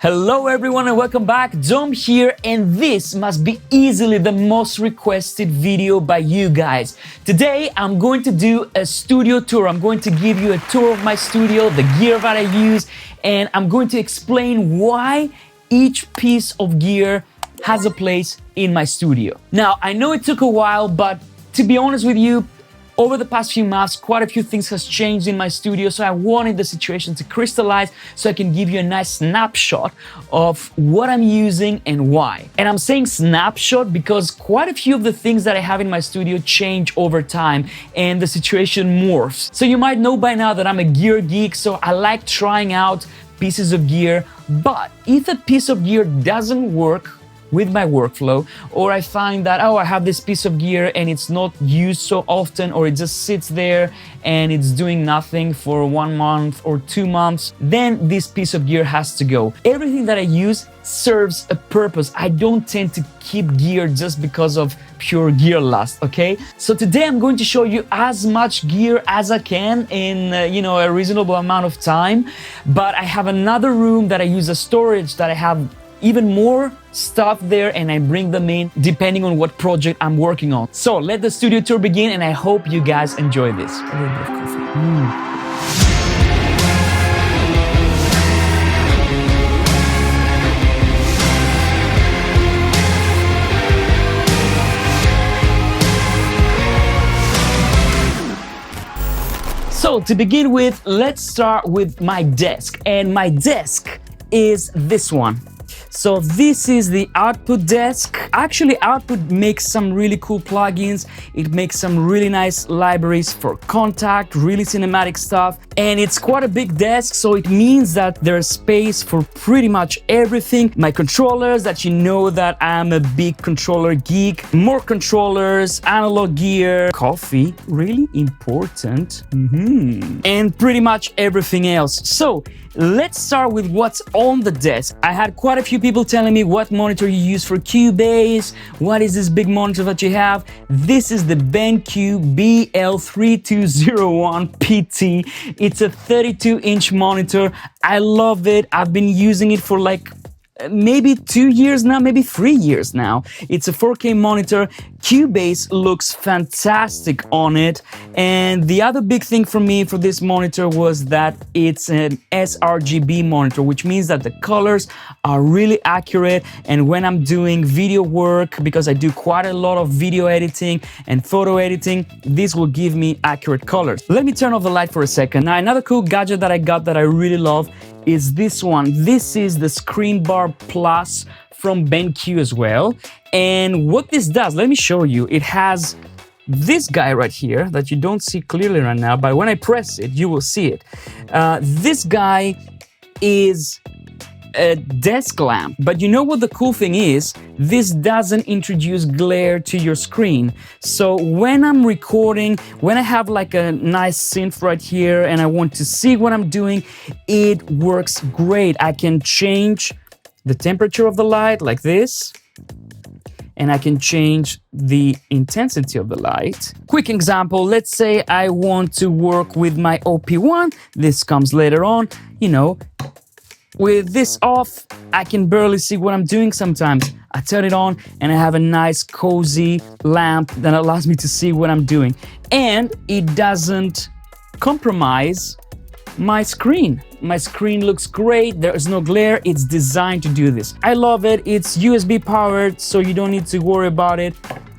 Hello everyone and welcome back. Dom here, and this must be easily the most requested video by you guys. Today I'm going to do a studio tour. I'm going to give you a tour of my studio, the gear that I use, and I'm going to explain why each piece of gear has a place in my studio. Now, I know it took a while, but to be honest with you, over the past few months, quite a few things has changed in my studio, so I wanted the situation to crystallize so I can give you a nice snapshot of what I'm using and why. And I'm saying snapshot because quite a few of the things that I have in my studio change over time and the situation morphs. So you might know by now that I'm a gear geek, so I like trying out pieces of gear, but if a piece of gear doesn't work with my workflow, or I find that, I have this piece of gear and it's not used so often, or it just sits there and it's doing nothing for 1 month or 2 months, then this piece of gear has to go. Everything that I use serves a purpose. I don't tend to keep gear just because of pure gear lust, okay? So today I'm going to show you as much gear as I can in a reasonable amount of time, but I have another room that I use as storage that I have even more stuff there, and I bring them in depending on what project I'm working on. So let the studio tour begin, and I hope you guys enjoy this. A little bit of coffee. So to begin with, let's start with my desk, and my desk is this one. So this is the Output desk. Actually, Output makes some really cool plugins. It makes some really nice libraries for Contact, really cinematic stuff. And it's quite a big desk, so it means that there's space for pretty much everything. My controllers, that you know that I'm a big controller geek. More controllers, analog gear, coffee, really important. And pretty much everything else. So let's start with what's on the desk. I had quite a few people telling me what monitor you use for Cubase. What is this big monitor that you have? This is the BenQ BL3201PT. It's a 32-inch monitor. I love it. I've been using it for like maybe 2 years now, maybe 3 years now. It's a 4K monitor. Cubase looks fantastic on it. And the other big thing for me for this monitor was that it's an sRGB monitor, which means that the colors are really accurate. And when I'm doing video work, because I do quite a lot of video editing and photo editing, this will give me accurate colors. Let me turn off the light for a second. Now, another cool gadget that I got that I really love is this one. This is the Screen Bar Plus from BenQ as well. And what this does, let me show you. It has this guy right here that you don't see clearly right now, but when I press it, you will see it. This guy is a desk lamp, but you know what the cool thing is? This doesn't introduce glare to your screen. So when I'm recording, when I have like a nice synth right here and I want to see what I'm doing, it works great. I can change the temperature of the light like this, and I can change the intensity of the light. Quick example, let's say I want to work with my OP1. This comes later on, with this off, I can barely see what I'm doing sometimes. I turn it on and I have a nice cozy lamp that allows me to see what I'm doing. And it doesn't compromise my screen. My screen looks great, there is no glare, it's designed to do this. I love it, it's USB powered, so you don't need to worry about it.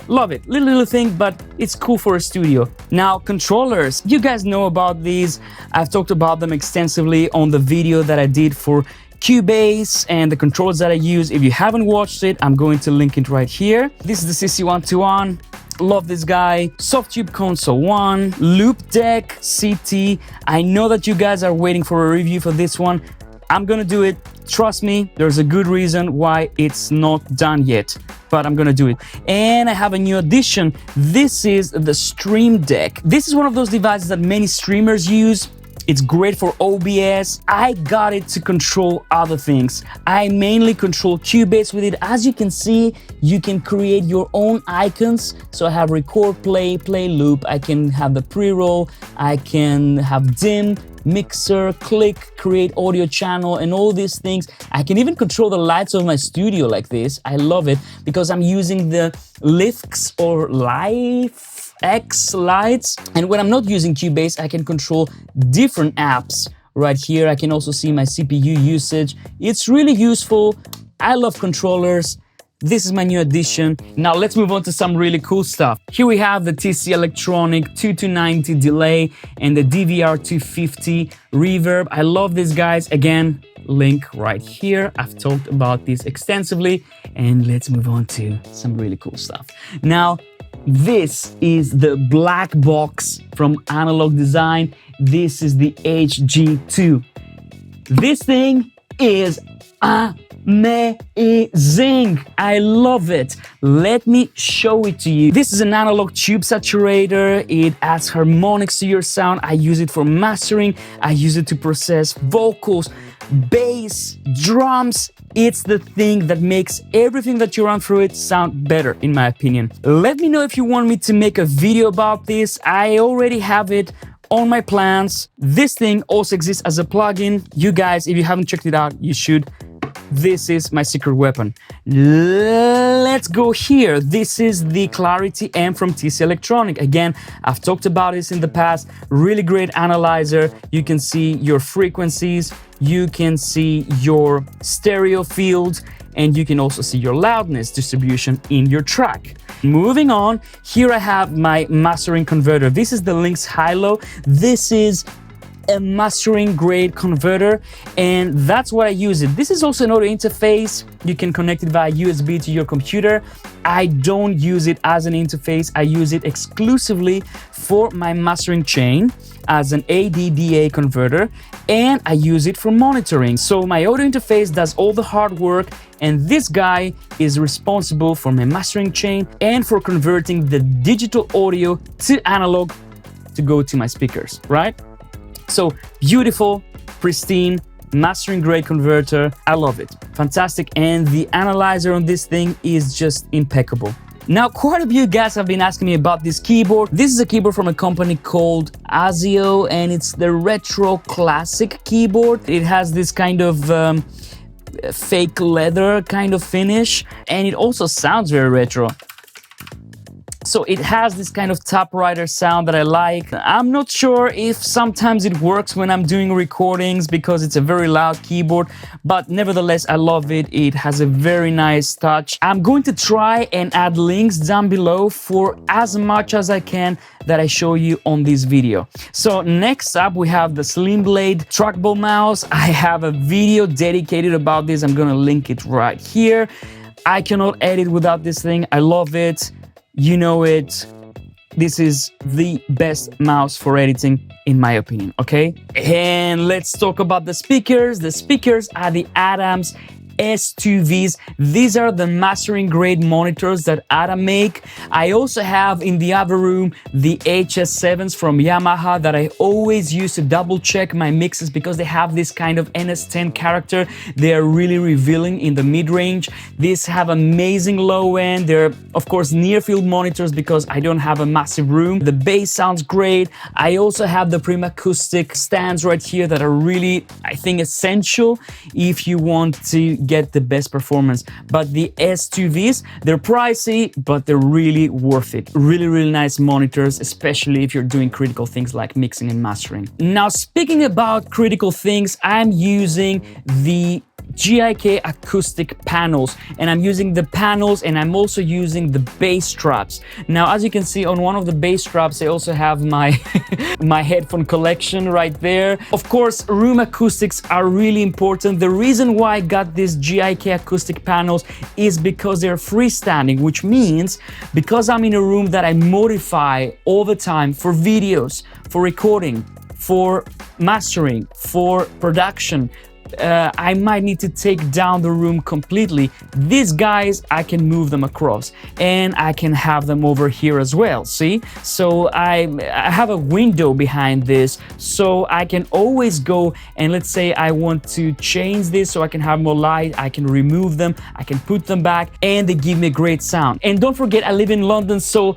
Love it. Little thing, but it's cool for a studio. Now, controllers. You guys know about these. I've talked about them extensively on the video that I did for Cubase and the controls that I use. If you haven't watched it, I'm going to link it right here. This is the CC121. Love this guy. Softtube Console 1, Loop Deck CT. I know that you guys are waiting for a review for this one. I'm gonna do it. Trust me, there's a good reason why it's not done yet, but I'm gonna do it. And I have a new addition. This is the Stream Deck. This is one of those devices that many streamers use. It's great for OBS. I got it to control other things. I mainly control Cubase with it. As you can see, you can create your own icons. So I have record, play, play, loop. I can have the pre-roll. I can have dim, mixer, click, create audio channel, and all these things. I can even control the lights of my studio like this. I love it because I'm using the Lifx or Life X lights. And when I'm not using Cubase, I can control different apps. Right here, I can also see my CPU usage. It's really useful. I love controllers. This is my new addition. Now let's move on to some really cool stuff. Here we have the TC Electronic 2290 delay and the DVR 250 reverb. I love these guys. Again, link right here. I've talked about this extensively, and let's move on to some really cool stuff. Now, this is the black box from Analogue Design. This is the HG2. This thing is amazing. I love it. Let me show it to you. This is an analog tube saturator. It adds harmonics to your sound. I use it for mastering. I use it to process vocals, bass, drums. It's the thing that makes everything that you run through it sound better, in my opinion. Let me know if you want me to make a video about this. I already have it on my plans. This thing also exists as a plugin. You guys, if you haven't checked it out, you should. This is my secret weapon. Let's go here. This is the Clarity M from TC Electronic. Again, I've talked about this in the past. Really great analyzer. You can see your frequencies, you can see your stereo field, and you can also see your loudness distribution in your track. Moving on, here I have my mastering converter. This is the Lynx Hilo. This is a mastering grade converter, and that's what I use it. This is also an audio interface. You can connect it via USB to your computer. I don't use it as an interface. I use it exclusively for my mastering chain as an ADAT converter, and I use it for monitoring. So my audio interface does all the hard work, and this guy is responsible for my mastering chain and for converting the digital audio to analog to go to my speakers, right? So beautiful, pristine, mastering grade converter. I love it. Fantastic. And the analyzer on this thing is just impeccable. Now, quite a few guys have been asking me about this keyboard. This is a keyboard from a company called Azio, and it's the Retro Classic keyboard. It has this kind of fake leather kind of finish, and it also sounds very retro. So it has this kind of typewriter sound that I like. I'm not sure if sometimes it works when I'm doing recordings because it's a very loud keyboard, but nevertheless, I love it. It has a very nice touch. I'm going to try and add links down below for as much as I can that I show you on this video. So next up, we have the Slim Blade Trackball Mouse. I have a video dedicated about this. I'm gonna link it right here. I cannot edit without this thing. I love it. You know it. This is the best mouse for editing, in my opinion, okay? And let's talk about the speakers. The speakers are the Adams S2Vs. These are the mastering grade monitors that ADAT make. I also have in the other room the HS7s from Yamaha that I always use to double check my mixes because they have this kind of NS10 character. They are really revealing in the mid-range. These have amazing low end. They're of course near field monitors because I don't have a massive room. The bass sounds great. I also have the Prima Acoustic stands right here that are really, I think, essential if you want to get the best performance. But the S2Vs, they're pricey, but they're really worth it. Really, really nice monitors, especially if you're doing critical things like mixing and mastering. Now, speaking about critical things, I'm using the GIK acoustic panels, and I'm using the panels, and I'm also using the bass straps. Now, as you can see on one of the bass straps, I also have my my headphone collection right there. Of course, room acoustics are really important. The reason why I got these GIK acoustic panels is because they're freestanding, which means because I'm in a room that I modify all the time for videos, for recording, for mastering, for production, I might need to take down the room completely. These guys, I can move them across, and I can have them over here as well, see? So I have a window behind this, so I can always go and let's say I want to change this so I can have more light, I can remove them, I can put them back, and they give me a great sound. And don't forget, I live in London, so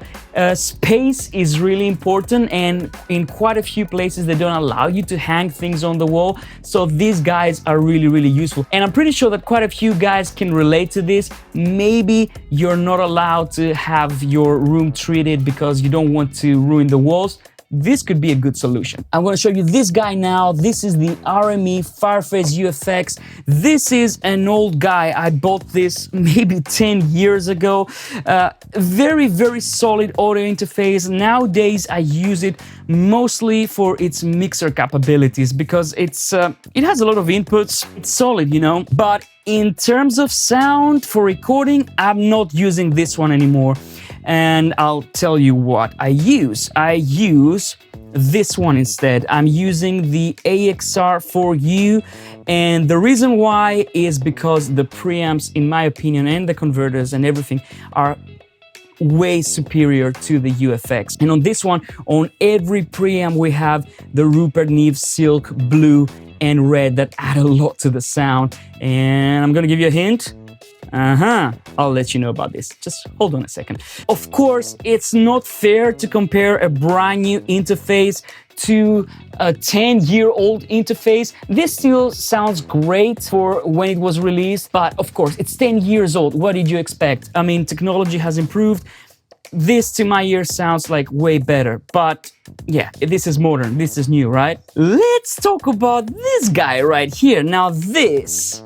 space is really important, and in quite a few places they don't allow you to hang things on the wall, so these guys are really useful. And I'm pretty sure that quite a few guys can relate to this. Maybe you're not allowed to have your room treated because you don't want to ruin the walls. This could be a good solution. I'm going to show you this guy now. This is the RME Fireface UFX. This is an old guy. I bought this maybe 10 years ago. Very solid audio interface. Nowadays, I use it mostly for its mixer capabilities because it has a lot of inputs. It's solid, you know. But in terms of sound for recording, I'm not using this one anymore. And I'll tell you what I use. I use this one instead. I'm using the AXR4U, and the reason why is because the preamps, in my opinion, and the converters and everything are way superior to the UFX. And on this one, on every preamp, we have the Rupert Neve Silk Blue and Red that add a lot to the sound. And I'm gonna give you a hint. I'll let you know about this. Just hold on a second. Of course, it's not fair to compare a brand new interface to a 10-year-old interface. This still sounds great for when it was released, but of course, it's 10 years old. What did you expect? I mean, technology has improved. This, to my ear, sounds like way better, but yeah, this is modern, this is new, right? Let's talk about this guy right here. Now, this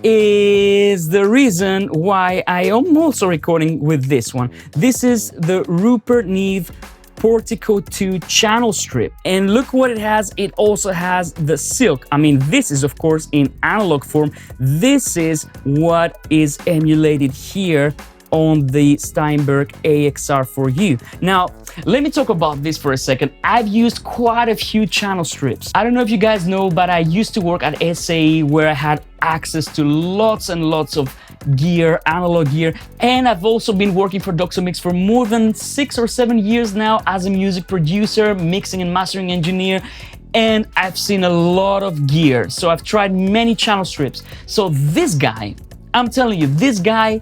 is the reason why I am also recording with this one. This is the Rupert Neve Portico 2 channel strip, and look what it has. It also has the silk. I mean, this is of course in analog form. This is what is emulated here on the Steinberg AXR4U. Now, let me talk about this for a second. I've used quite a few channel strips. I don't know if you guys know, but I used to work at SAE where I had access to lots and lots of gear, analog gear, and I've also been working for Doxomix for more than 6 or 7 years now as a music producer, mixing and mastering engineer, and I've seen a lot of gear. So I've tried many channel strips. So this guy, I'm telling you, this guy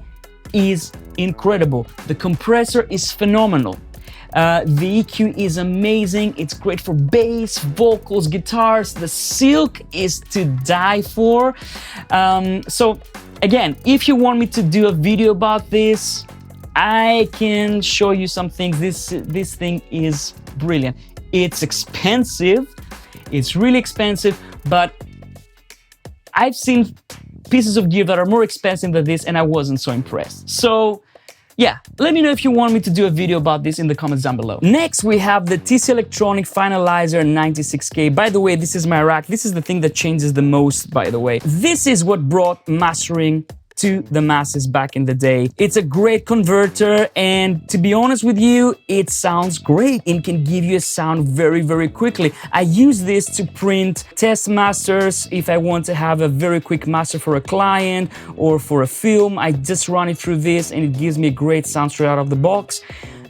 is incredible. The compressor is phenomenal. The EQ is amazing. It's great for bass, vocals, guitars. The silk is to die for. So again, if you want me to do a video about this, I can show you some things. This thing is brilliant. It's expensive. It's really expensive, but I've seen pieces of gear that are more expensive than this, and I wasn't so impressed. So yeah, let me know if you want me to do a video about this in the comments down below. Next, we have the TC Electronic Finalizer 96K. By the way, this is my rack. This is the thing that changes the most, by the way. This is what brought mastering to the masses back in the day. It's a great converter, and to be honest with you, it sounds great. It can give you a sound very quickly. I use this to print test masters. If I want to have a very quick master for a client or for a film, I just run it through this and it gives me a great sound straight out of the box.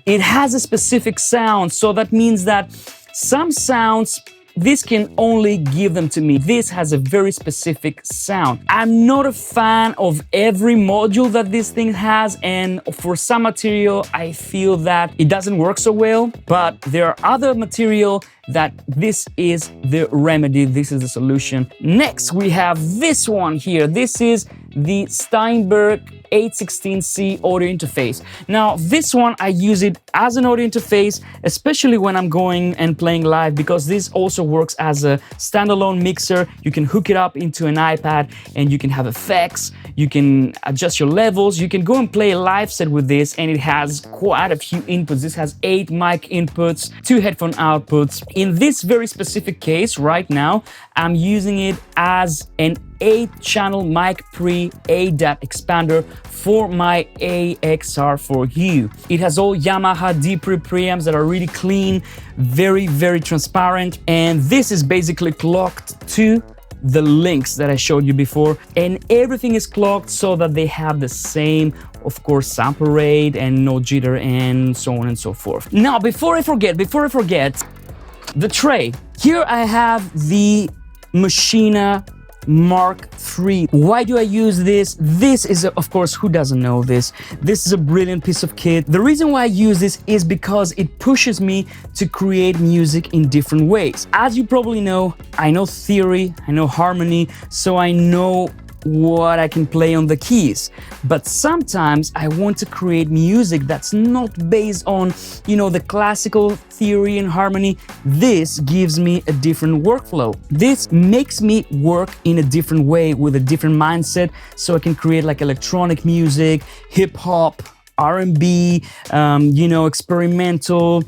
It has a specific sound, so that means that some sounds, this can only give them to me. This has a very specific sound. I'm not a fan of every module that this thing has, and for some material, I feel that it doesn't work so well, but there are other material that this is the remedy, this is the solution. Next, we have this one here. This is the Steinberg 816C audio interface. Now, this one, I use it as an audio interface, especially when I'm going and playing live, because this also works as a standalone mixer. You can hook it up into an iPad and you can have effects, you can adjust your levels, you can go and play a live set with this, and it has quite a few inputs. This has 8 mic inputs, 2 headphone outputs. In this very specific case right now, I'm using it as an 8-channel mic pre ADAT expander for my AXR4U. It has all Yamaha D-Pre preamps that are really clean, very transparent, and this is basically clocked to the links that I showed you before, and everything is clocked so that they have the same, of course, sample rate and no jitter and so on and so forth. Now, before I forget, the tray. Here I have the Machina Mark III. Why do I use this? This is, of course, who doesn't know this? This is a brilliant piece of kit. The reason why I use this is because it pushes me to create music in different ways. As you probably know, I know theory, I know harmony, so I know what I can play on the keys. But sometimes I want to create music that's not based on, the classical theory and harmony. This gives me a different workflow. This makes me work in a different way with a different mindset, so I can create like electronic music, hip hop, R&B, experimental,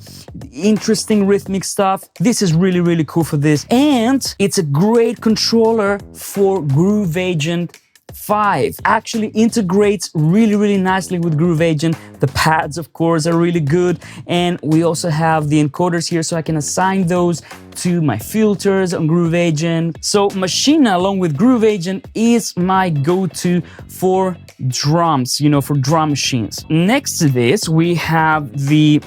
interesting rhythmic stuff. This is really, really cool for this. And it's a great controller for Groove Agent 5. Actually integrates really, really nicely with Groove Agent. The pads, of course, are really good. And we also have the encoders here, so I can assign those to my filters on Groove Agent. So Machina, along with Groove Agent, is my go-to for drums, for drum machines. Next to this, we have the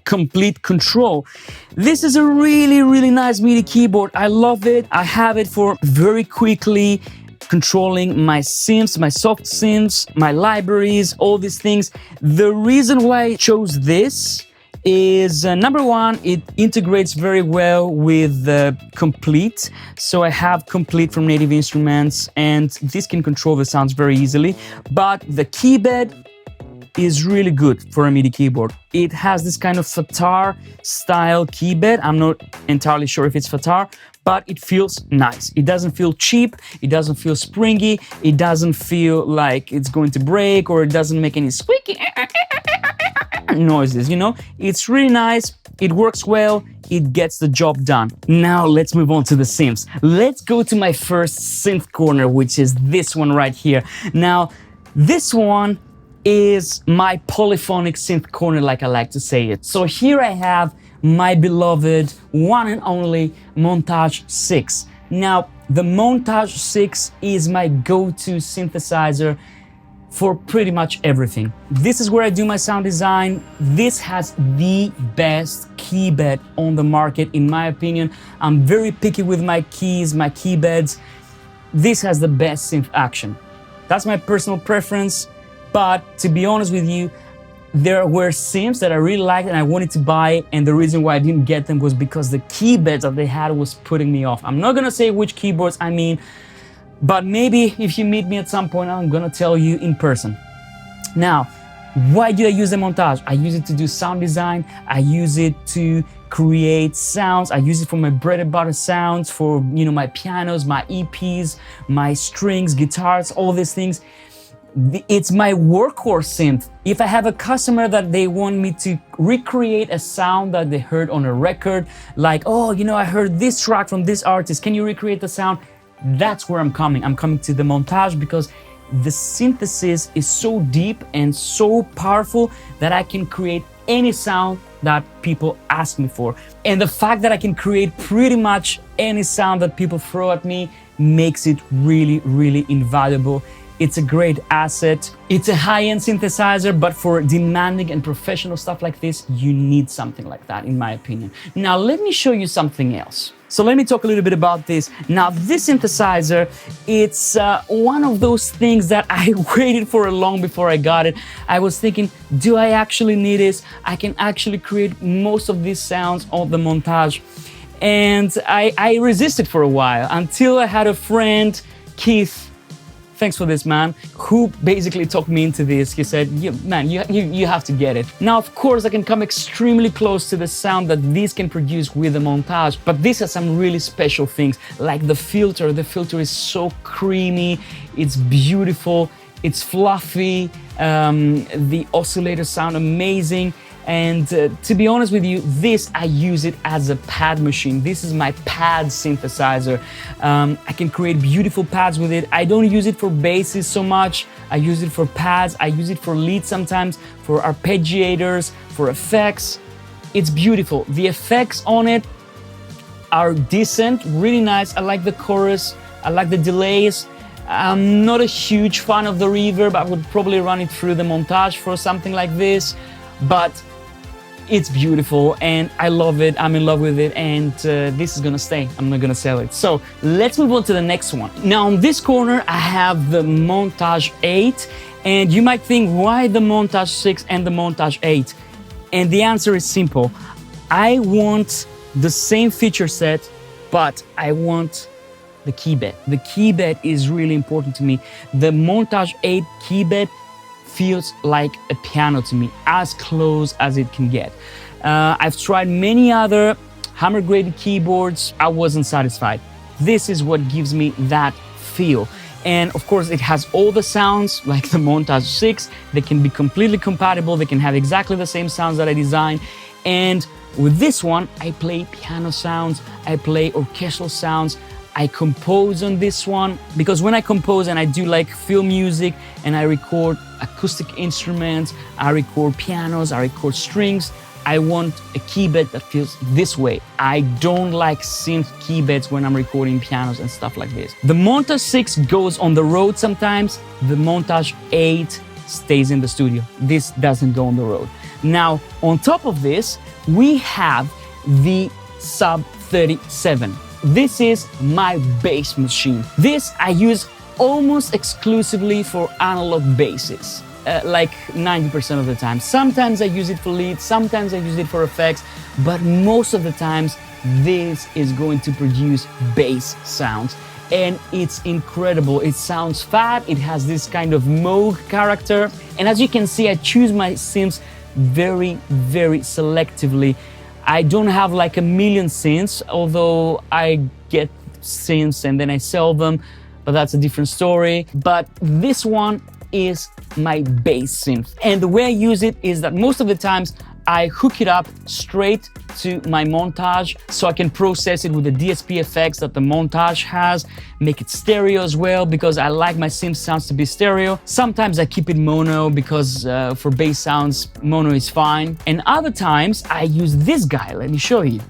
Complete Control. This is a really, really nice MIDI keyboard. I love it. I have it for very quickly controlling my synths, my soft synths, my libraries, all these things. The reason why I chose this is number one, it integrates very well with Complete. So I have Complete from Native Instruments, and this can control the sounds very easily. But the keybed is really good for a MIDI keyboard. It has this kind of FATAR style keybed. I'm not entirely sure if it's FATAR, but it feels nice. It doesn't feel cheap, it doesn't feel springy, it doesn't feel like it's going to break, or it doesn't make any squeaky noises, It's really nice, it works well, it gets the job done. Now let's move on to the synths. Let's go to my first synth corner, which is this one right here. Now, this one is my polyphonic synth corner, like I like to say it. So here I have my beloved one and only Montage 6. Now, the Montage 6 is my go-to synthesizer for pretty much everything. This is where I do my sound design. This has the best keybed on the market, in my opinion. I'm very picky with my keys, my keybeds. This has the best synth action. That's my personal preference. But to be honest with you, there were synths that I really liked and I wanted to buy, and the reason why I didn't get them was because the keybeds that they had was putting me off. I'm not gonna say which keyboards I mean, but maybe if you meet me at some point, I'm gonna tell you in person. Now, why do I use the Montage? I use it to do sound design, I use it to create sounds, I use it for my bread and butter sounds, for my pianos, my EPs, my strings, guitars, all these things. It's my workhorse synth. If I have a customer that they want me to recreate a sound that they heard on a record, like, I heard this track from this artist, can you recreate the sound? That's where I'm coming. I'm coming to the Montage because the synthesis is so deep and so powerful that I can create any sound that people ask me for. And the fact that I can create pretty much any sound that people throw at me makes it really, really invaluable. It's a great asset. It's a high-end synthesizer, but for demanding and professional stuff like this, you need something like that, in my opinion. Now, let me show you something else. So let me talk a little bit about this. Now, this synthesizer, it's one of those things that I waited for long before I got it. I was thinking, do I actually need this? I can actually create most of these sounds on the Montage. And I resisted for a while until I had a friend, Keith, thanks for this, man, who basically talked me into this. He said, man, you have to get it. Now, of course, I can come extremely close to the sound that this can produce with the Montage, but this has some really special things, like the filter. The filter is so creamy, it's beautiful, it's fluffy, the oscillators sound amazing. And to be honest with you, I use it as a pad machine. This is my pad synthesizer. I can create beautiful pads with it. I don't use it for basses so much. I use it for pads. I use it for leads sometimes, for arpeggiators, for effects. It's beautiful. The effects on it are decent, really nice. I like the chorus. I like the delays. I'm not a huge fan of the reverb. I would probably run it through the montage for something like this, but it's beautiful and I love it. I'm in love with it, and this is gonna stay. I'm not gonna sell it. So let's move on to the next one. Now on this corner, I have the Montage 8, and you might think, why the Montage 6 and the Montage 8? And the answer is simple. I want the same feature set, but I want the keybed. The keybed is really important to me. The Montage 8 keybed feels like a piano to me, as close as it can get. I've tried many other hammer-graded keyboards. I wasn't satisfied. This is what gives me that feel. And of course, it has all the sounds like the Montage 6. They can be completely compatible. They can have exactly the same sounds that I designed. And with this one, I play piano sounds, I play orchestral sounds, I compose on this one, because when I compose and I do like film music and I record acoustic instruments, I record pianos, I record strings, I want a keybed that feels this way. I don't like synth keybeds when I'm recording pianos and stuff like this. The Montage 6 goes on the road sometimes. The Montage 8 stays in the studio. This doesn't go on the road. Now, on top of this, we have the Sub 37. This is my bass machine. This I use almost exclusively for analog basses, like 90% of the time. Sometimes I use it for leads, sometimes I use it for effects, but most of the times this is going to produce bass sounds. And it's incredible. It sounds fat, it has this kind of Moog character. And as you can see, I choose my synths very, very selectively. I don't have like a million synths, although I get synths and then I sell them, but that's a different story. But this one is my bass synth. And the way I use it is that most of the times I hook it up straight to my montage so I can process it with the DSP effects that the montage has, make it stereo as well because I like my synth sounds to be stereo. Sometimes I keep it mono because for bass sounds, mono is fine. And other times I use this guy, let me show you.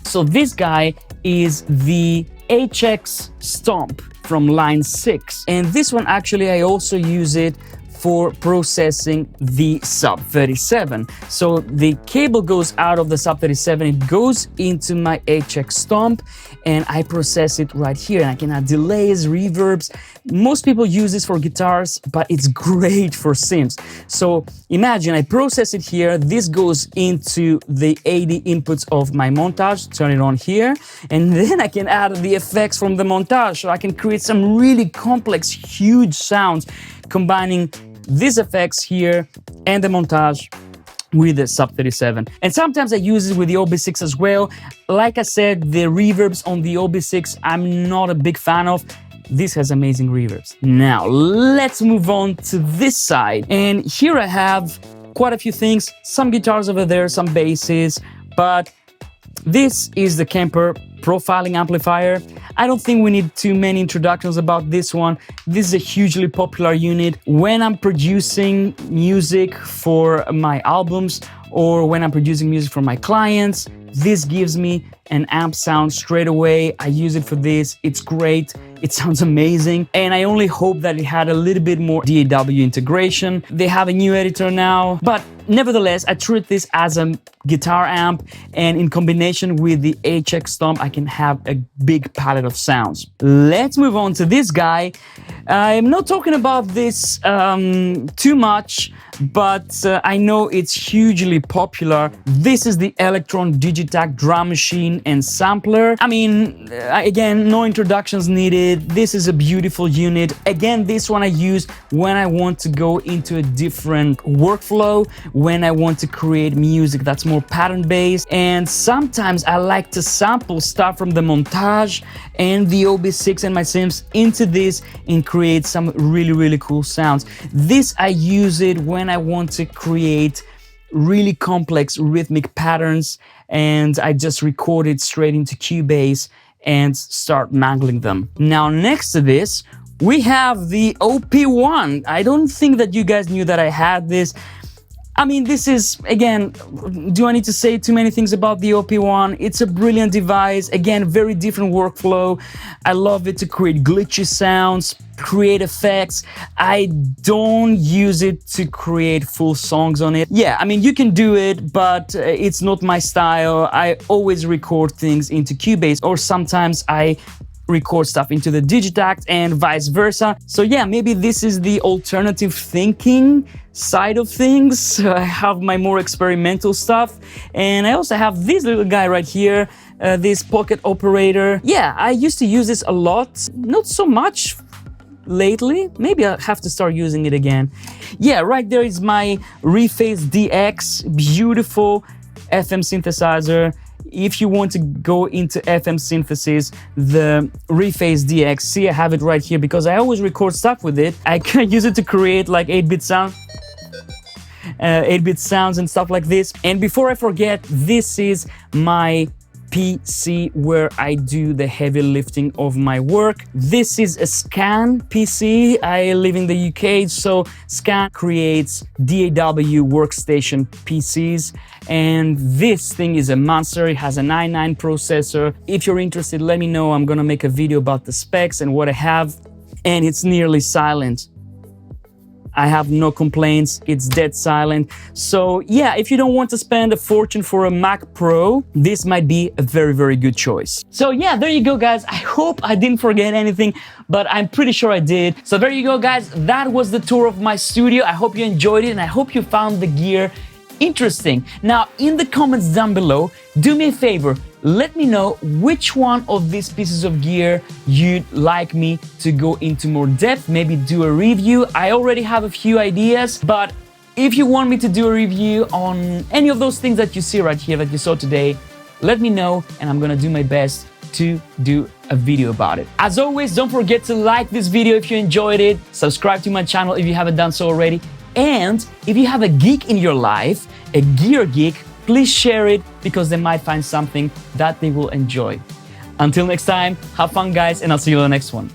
So this guy is the HX Stomp from line 6. And this one actually I also use it for processing the Sub 37. So the cable goes out of the Sub 37, it goes into my HX Stomp, and I process it right here. And I can add delays, reverbs. Most people use this for guitars, but it's great for synths. So imagine I process it here, this goes into the AD inputs of my montage, turn it on here, and then I can add the effects from the montage. So I can create some really complex, huge sounds, combining these effects here and the montage with the Sub 37. And sometimes I use it with the OB6 as well. Like I said, the reverbs on the OB6, I'm not a big fan of. This has amazing reverbs. Now, let's move on to this side. And here I have quite a few things, some guitars over there, some basses, but this is the Kemper profiling amplifier. I don't think we need too many introductions about this one. This is a hugely popular unit. When I'm producing music for my albums or when I'm producing music for my clients, this gives me an amp sound straight away. I use it for this. It's great. It sounds amazing. And I only hope that it had a little bit more DAW integration. They have a new editor now, but nevertheless, I treat this as a guitar amp, and in combination with the HX Stomp, I can have a big palette of sounds. Let's move on to this guy. I'm not talking about this too much, but I know it's hugely popular. This is the Electron Digitac drum machine and sampler. I mean, again, no introductions needed. This is a beautiful unit. Again, this one I use when I want to go into a different workflow, when I want to create music that's more pattern-based. And sometimes I like to sample stuff from the montage and the OB6 and my synths into this and create some really, really cool sounds. This, I use it when I want to create really complex rhythmic patterns, and I just record it straight into Cubase and start mangling them. Now, next to this, we have the OP1. I don't think that you guys knew that I had this. I mean, this is, again, do I need to say too many things about the OP1? It's a brilliant device. Again, very different workflow. I love it to create glitchy sounds, create effects. I don't use it to create full songs on it. Yeah, I mean, you can do it, but it's not my style. I always record things into Cubase, or sometimes I record stuff into the Digitact and vice versa. So yeah, maybe this is the alternative thinking side of things. I have my more experimental stuff, and I also have this little guy right here, this pocket operator. Yeah, I used to use this a lot, not so much lately. Maybe I'll have to start using it again. Yeah, right there is my Rephase DX, beautiful FM synthesizer. If you want to go into FM synthesis, the Rephase DX, see, I have it right here because I always record stuff with it. I can use it to create like 8-bit sound. 8-bit sounds and stuff like this. And before I forget, this is my PC where I do the heavy lifting of my work. This is a Scan PC. I live in the UK, so Scan creates DAW workstation PCs, and this thing is a monster. It has an i9 processor. If you're interested, let me know. I'm gonna make a video about the specs and what I have, and it's nearly silent. I have no complaints, it's dead silent. So yeah, if you don't want to spend a fortune for a Mac Pro, this might be a very, very good choice. So yeah, there you go, guys. I hope I didn't forget anything, but I'm pretty sure I did. So there you go, guys. That was the tour of my studio. I hope you enjoyed it, and I hope you found the gear interesting. Now, in the comments down below, do me a favor, let me know which one of these pieces of gear you'd like me to go into more depth, maybe do a review. I already have a few ideas, but if you want me to do a review on any of those things that you see right here that you saw today, let me know, and I'm gonna do my best to do a video about it. As always, don't forget to like this video if you enjoyed it, subscribe to my channel if you haven't done so already, and if you have a geek in your life, a gear geek, please share it because they might find something that they will enjoy. Until next time, have fun, guys, and I'll see you on the next one.